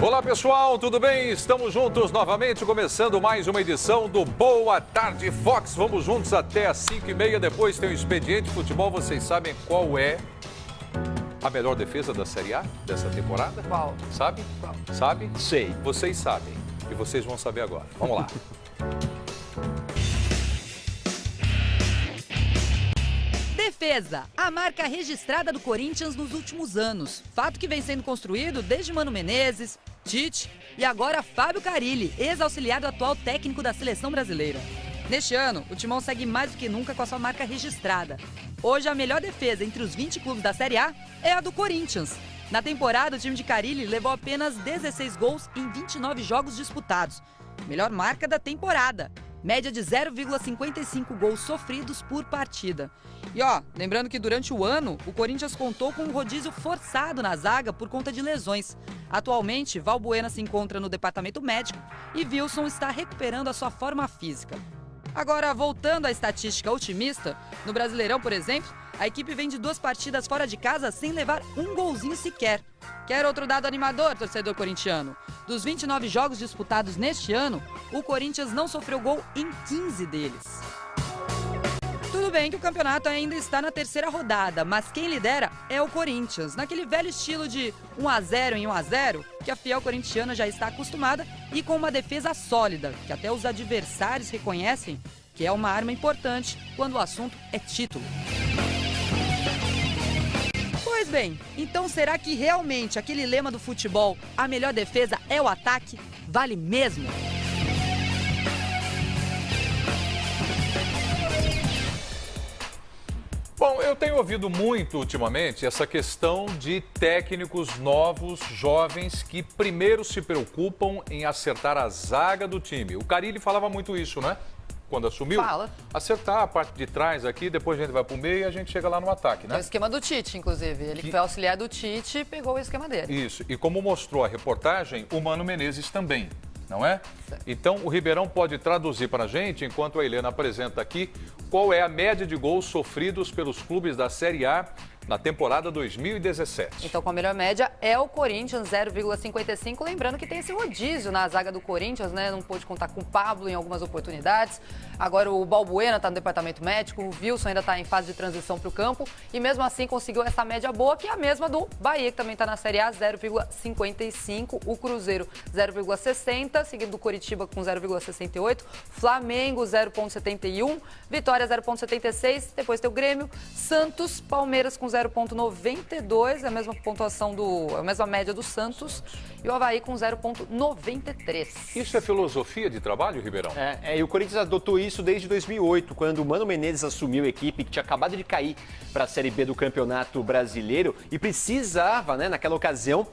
Olá pessoal, tudo bem? Estamos juntos novamente, começando mais uma edição do Boa Tarde Fox. Vamos juntos até às 5h30, depois tem o Expediente Futebol. Vocês sabem qual é a melhor defesa da Série A dessa temporada? Qual? Sabe? Qual? Sabe? Sei. Vocês sabem e vocês vão saber agora. Vamos lá. Defesa, a marca registrada do Corinthians nos últimos anos. Fato que vem sendo construído desde Mano Menezes, Tite e agora Fábio Carille, ex-auxiliar do atual técnico da seleção brasileira. Neste ano, o Timão segue mais do que nunca com a sua marca registrada. Hoje, a melhor defesa entre os 20 clubes da Série A é a do Corinthians. Na temporada, o time de Carille levou apenas 16 gols em 29 jogos disputados. Melhor marca da temporada. Média de 0,55 gols sofridos por partida. E lembrando que durante o ano, o Corinthians contou com um rodízio forçado na zaga por conta de lesões. Atualmente, Valbuena se encontra no departamento médico e Wilson está recuperando a sua forma física. Agora, voltando à estatística otimista, no Brasileirão, por exemplo, a equipe vem de 2 partidas fora de casa sem levar um golzinho sequer. Quer outro dado animador, torcedor corintiano? Dos 29 jogos disputados neste ano, o Corinthians não sofreu gol em 15 deles. Tudo bem que o campeonato ainda está na 3ª rodada, mas quem lidera é o Corinthians, naquele velho estilo de 1-0 em 1-0, que a fiel corintiana já está acostumada, e com uma defesa sólida, que até os adversários reconhecem que é uma arma importante quando o assunto é título. Pois bem, então será que realmente aquele lema do futebol, a melhor defesa é o ataque, vale mesmo? Bom, eu tenho ouvido muito ultimamente essa questão de técnicos novos, jovens, que primeiro se preocupam em acertar a zaga do time. O Carille falava muito isso, né? Quando assumiu, Fala. acertar a parte de trás aqui, depois a gente vai pro meio e a gente chega lá no ataque, né? É o esquema do Tite, inclusive. Ele que foi auxiliar do Tite, pegou o esquema dele. Isso, e como mostrou a reportagem, o Mano Menezes também, não é? Então, o Ribeirão pode traduzir para a gente, enquanto a Helena apresenta aqui, qual é a média de gols sofridos pelos clubes da Série A na temporada 2017. Então, com a melhor média é o Corinthians, 0,55. Lembrando que tem esse rodízio na zaga do Corinthians, né? Não pôde contar com o Pablo em algumas oportunidades. Agora o Valbuena está no departamento médico, o Wilson ainda está em fase de transição para o campo. E mesmo assim conseguiu essa média boa, que é a mesma do Bahia, que também está na Série A, 0,55. O Cruzeiro, 0,60. Seguido do Coritiba com 0,68. Flamengo, 0,71. Vitória, 0,76. Depois tem o Grêmio. Santos, Palmeiras com 0,92, a mesma pontuação a mesma média do Santos, e o Avaí com 0,93. Isso é filosofia de trabalho, Ribeirão? E o Corinthians adotou isso desde 2008, quando o Mano Menezes assumiu a equipe que tinha acabado de cair para a Série B do Campeonato Brasileiro e precisava, né, naquela ocasião,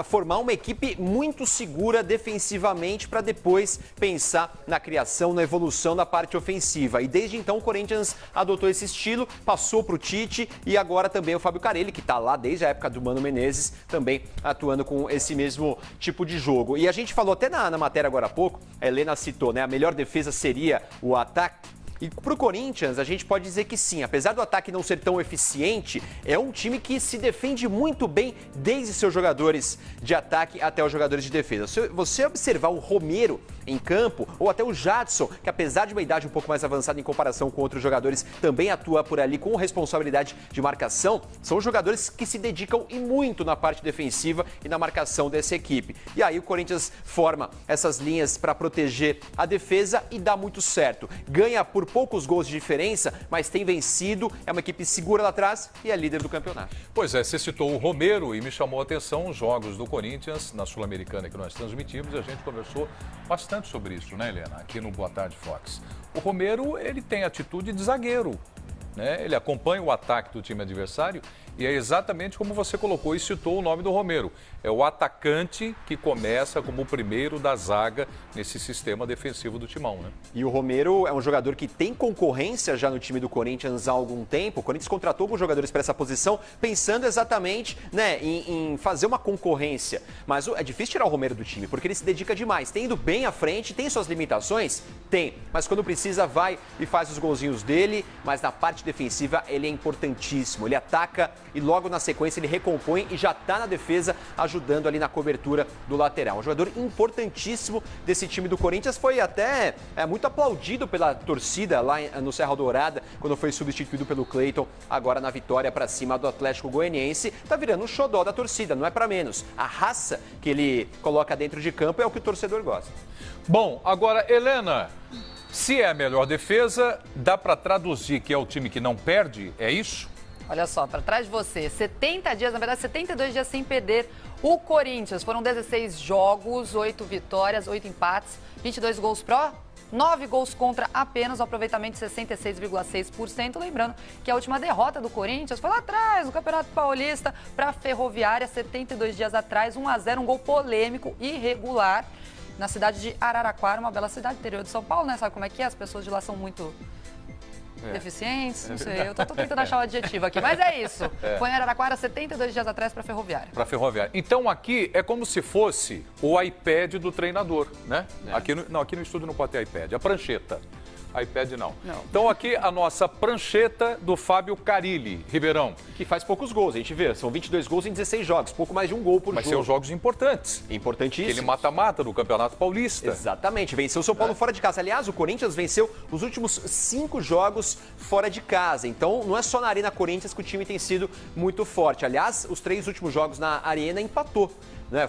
formar uma equipe muito segura defensivamente para depois pensar na criação, na evolução da parte ofensiva. E desde então o Corinthians adotou esse estilo, passou para o Tite e agora também o Fábio Carille, que está lá desde a época do Mano Menezes, também atuando com esse mesmo tipo de jogo. E a gente falou até na matéria agora há pouco, a Helena citou, né? A melhor defesa seria o ataque. E para o Corinthians, a gente pode dizer que sim, apesar do ataque não ser tão eficiente, é um time que se defende muito bem desde seus jogadores de ataque até os jogadores de defesa. Se você observar o Romero em campo, ou até o Jadson, que apesar de uma idade um pouco mais avançada em comparação com outros jogadores, também atua por ali com responsabilidade de marcação, são jogadores que se dedicam e muito na parte defensiva e na marcação dessa equipe. E aí o Corinthians forma essas linhas para proteger a defesa e dá muito certo. Ganha por poucos gols de diferença, mas tem vencido, é uma equipe segura lá atrás e é líder do campeonato. Pois é, você citou o Romero e me chamou a atenção os jogos do Corinthians na Sul-Americana que nós transmitimos e a gente conversou bastante sobre isso, né, Helena, aqui no Boa Tarde Fox. O Romero, ele tem atitude de zagueiro, né? Ele acompanha o ataque do time adversário e é exatamente como você colocou e citou o nome do Romero. É o atacante que começa como o primeiro da zaga nesse sistema defensivo do Timão, né? E o Romero é um jogador que tem concorrência já no time do Corinthians há algum tempo. O Corinthians contratou alguns jogadores para essa posição, pensando exatamente, né, em fazer uma concorrência. Mas é difícil tirar o Romero do time, porque ele se dedica demais. Tem ido bem à frente, tem suas limitações? Tem. Mas quando precisa, vai e faz os golzinhos dele. Mas na parte parte defensiva ele é importantíssimo. Ele ataca e logo na sequência ele recompõe e já está na defesa, ajudando ali na cobertura do lateral. Um jogador importantíssimo desse time do Corinthians, foi até muito aplaudido pela torcida lá no Serra Dourada, quando foi substituído pelo Cleiton, agora na vitória para cima do Atlético Goianiense. Tá virando um xodó da torcida, não é para menos. A raça que ele coloca dentro de campo é o que o torcedor gosta. Bom, agora, Helena, se é a melhor defesa, dá para traduzir que é o time que não perde, é isso? Olha só, para trás de você, 70 dias, na verdade 72 dias sem perder o Corinthians. Foram 16 jogos, 8 vitórias, 8 empates, 22 gols pró, 9 gols contra apenas, um aproveitamento de 66,6%. Lembrando que a última derrota do Corinthians foi lá atrás, no Campeonato Paulista, para a Ferroviária, 72 dias atrás, 1-0, um gol polêmico, irregular, na cidade de Araraquara, uma bela cidade interior de São Paulo, né? Sabe como é que é? As pessoas de lá são muito deficientes, não sei, eu tô tentando achar o adjetivo aqui, mas é isso. Foi em Araraquara 72 dias atrás para a Ferroviária. Para a Ferroviária. Então aqui é como se fosse o iPad do treinador, né? Aqui no estúdio não pode ter iPad, a prancheta. iPad não. Então aqui a nossa prancheta do Fábio Carilli, Ribeirão. Que faz poucos gols, a gente vê, são 22 gols em 16 jogos, pouco mais de um gol por jogo. Mas são jogos importantes. Importantíssimo. Aquele mata-mata do Campeonato Paulista. Exatamente, venceu o São Paulo fora de casa. Aliás, o Corinthians venceu os últimos 5 jogos fora de casa. Então, não é só na Arena Corinthians que o time tem sido muito forte. Aliás, os 3 últimos jogos na Arena empatou.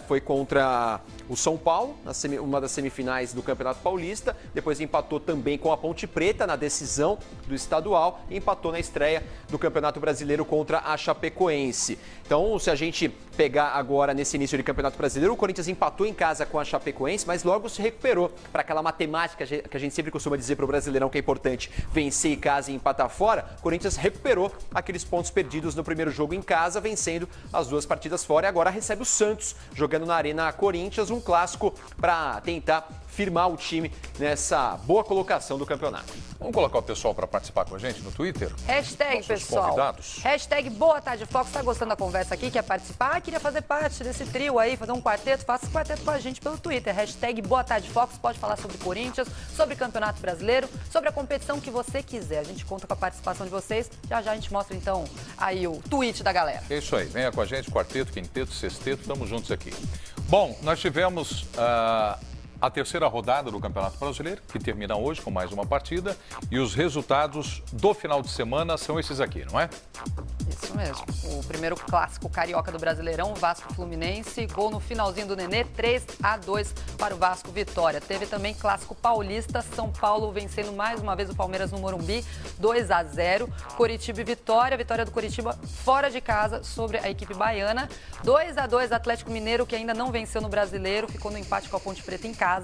Foi contra o São Paulo, uma das semifinais do Campeonato Paulista, depois empatou também com a Ponte Preta na decisão do estadual e empatou na estreia do Campeonato Brasileiro contra a Chapecoense. Então, se a gente pegar agora nesse início de Campeonato Brasileiro, o Corinthians empatou em casa com a Chapecoense, mas logo se recuperou para aquela matemática que a gente sempre costuma dizer para o Brasileirão que é importante vencer em casa e empatar fora. O Corinthians recuperou aqueles pontos perdidos no primeiro jogo em casa, vencendo as 2 partidas fora, e agora recebe o Santos jogando na Arena Corinthians, um clássico para tentar firmar o time nessa boa colocação do campeonato. Vamos colocar o pessoal para participar com a gente no Twitter? Hashtag, nossos pessoal. Convidados. Hashtag Boa Tarde Fox. Tá gostando da conversa aqui? Quer participar? Queria fazer parte desse trio aí, fazer um quarteto? Faça esse quarteto com a gente pelo Twitter. Hashtag Boa Tarde Fox. Pode falar sobre Corinthians, sobre Campeonato Brasileiro, sobre a competição que você quiser. A gente conta com a participação de vocês. Já já a gente mostra, então, aí o tweet da galera. É isso aí. Venha com a gente, quarteto, quinteto, sexteto. Estamos juntos aqui. Bom, nós tivemos a terceira rodada do Campeonato Brasileiro, que termina hoje com mais uma partida. E os resultados do final de semana são esses aqui, não é? Isso mesmo. O primeiro clássico carioca do Brasileirão, Vasco Fluminense. Gol no finalzinho do Nenê, 3-2 para o Vasco, vitória. Teve também clássico paulista, São Paulo vencendo mais uma vez o Palmeiras no Morumbi, 2-0. Coritiba e vitória do Coritiba fora de casa sobre a equipe baiana. 2-2, Atlético Mineiro, que ainda não venceu no Brasileiro, ficou no empate com a Ponte Preta em casa.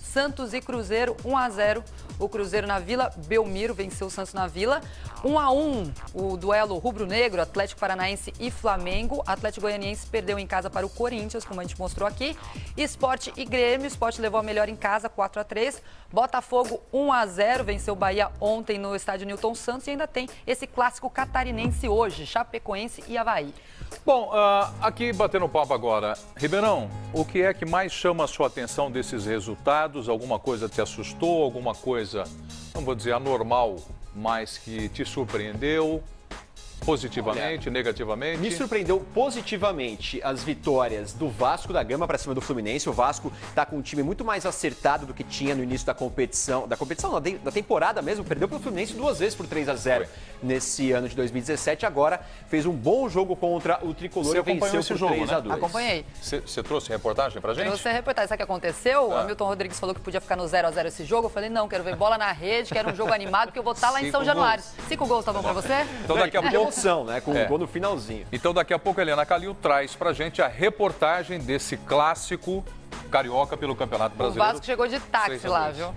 Santos e Cruzeiro, 1-0. O Cruzeiro na Vila Belmiro venceu o Santos na Vila. 1-1, o duelo rubro-negro, Atlético Paranaense e Flamengo. Atlético Goianiense perdeu em casa para o Corinthians, como a gente mostrou aqui. Sport e Grêmio, Sport levou a melhor em casa, 4-3. Botafogo, 1-0, venceu o Bahia ontem no estádio Newton Santos. E ainda tem esse clássico catarinense hoje, Chapecoense e Avaí. Bom, aqui batendo papo agora. Ribeirão, o que é que mais chama a sua atenção desses resultados? Alguma coisa te assustou? Alguma coisa, não vou dizer anormal, mas que te surpreendeu? Positivamente, negativamente? Me surpreendeu positivamente as vitórias do Vasco da Gama para cima do Fluminense. O Vasco está com um time muito mais acertado do que tinha no início da competição, da temporada mesmo. Perdeu para o Fluminense 2 vezes por 3-0 nesse ano de 2017. Agora fez um bom jogo contra o Tricolor e venceu esse por jogo, 3-2. né? Acompanhei. Você trouxe reportagem pra gente? Trouxe a reportagem. Sabe o que aconteceu? O Hamilton Rodrigues falou que podia ficar no 0-0 esse jogo. Eu falei, não, quero ver bola na rede, quero um jogo animado, porque eu vou estar lá em São Januário. 5 gols, tá bom pra você? Então daqui a pouco... né? Com um gol no finalzinho. Então daqui a pouco a Helena Calil traz pra gente a reportagem desse clássico carioca pelo Campeonato Brasileiro. O Vasco chegou de táxi lá, viu?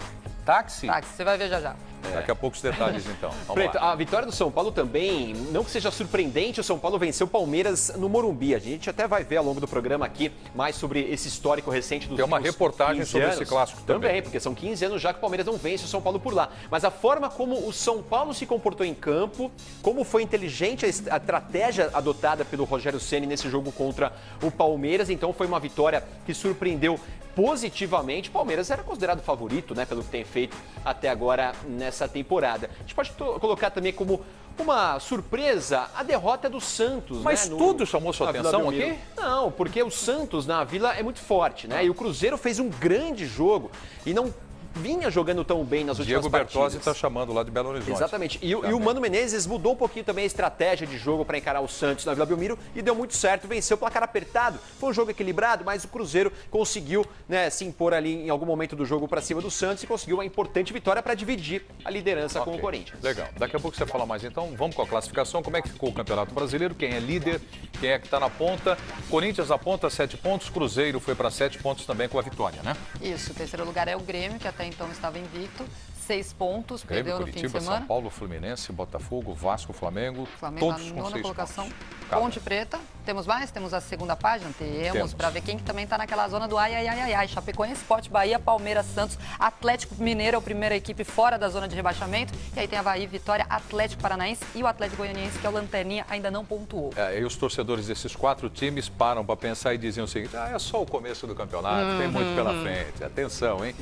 Táxi? Táxi, você vai ver já já. Daqui a pouco os detalhes, então. Vamos Preto, lá. a vitória do São Paulo também, não que seja surpreendente, o São Paulo venceu o Palmeiras no Morumbi. A gente até vai ver ao longo do programa aqui mais sobre esse histórico recente dos Tem uma últimos reportagem 15 sobre anos. esse clássico também. Porque são 15 anos já que o Palmeiras não vence o São Paulo por lá. Mas a forma como o São Paulo se comportou em campo, como foi inteligente a estratégia adotada pelo Rogério Ceni nesse jogo contra o Palmeiras, então foi uma vitória que surpreendeu positivamente. O Palmeiras era considerado favorito, né, pelo que tem feito até agora nessa temporada. A gente pode colocar também como Uma surpresa, a derrota do Santos. Mas né, tudo chamou sua na Vila atenção Belmiro. aqui? Não, porque o Santos na Vila é muito forte, né? E o Cruzeiro fez um grande jogo e não vinha jogando tão bem nas últimas Diego partidas. Bertozzi está chamando lá de Belo Horizonte. Exatamente. E o Mano Menezes mudou um pouquinho também a estratégia de jogo para encarar o Santos na Vila Belmiro e deu muito certo. Venceu o placar apertado. Foi um jogo equilibrado, mas o Cruzeiro conseguiu, né, se impor ali em algum momento do jogo para cima do Santos e conseguiu uma importante vitória para dividir a liderança com o Corinthians. Legal. Daqui a pouco você fala mais. Então, vamos com a classificação. Como é que ficou o Campeonato Brasileiro? Quem é líder? Quem é que está na ponta? Corinthians na ponta, 7 pontos. Cruzeiro foi para 7 pontos também com a vitória, né? Isso, o terceiro lugar é o Grêmio, que até então estava invicto. 6 pontos, Grêmio, perdeu no fim Curitiba, de semana. São Paulo, Fluminense, Botafogo, Vasco, Flamengo, Flamengo todos na com nona 6 colocação. pontos. Cada. Ponte Preta. Temos mais? Temos a segunda página? Temos. Para ver quem que também está naquela zona do ai, ai, ai, ai, ai. Chapecoense, Sport, Bahia, Palmeiras, Santos, Atlético Mineiro, a primeira equipe fora da zona de rebaixamento. E aí tem Avaí, Vitória, Atlético Paranaense e o Atlético Goianiense, que é o lanterninha, ainda não pontuou. E os torcedores desses 4 times param para pensar e diziam o seguinte: é só o começo do campeonato, tem muito pela frente. Atenção, hein?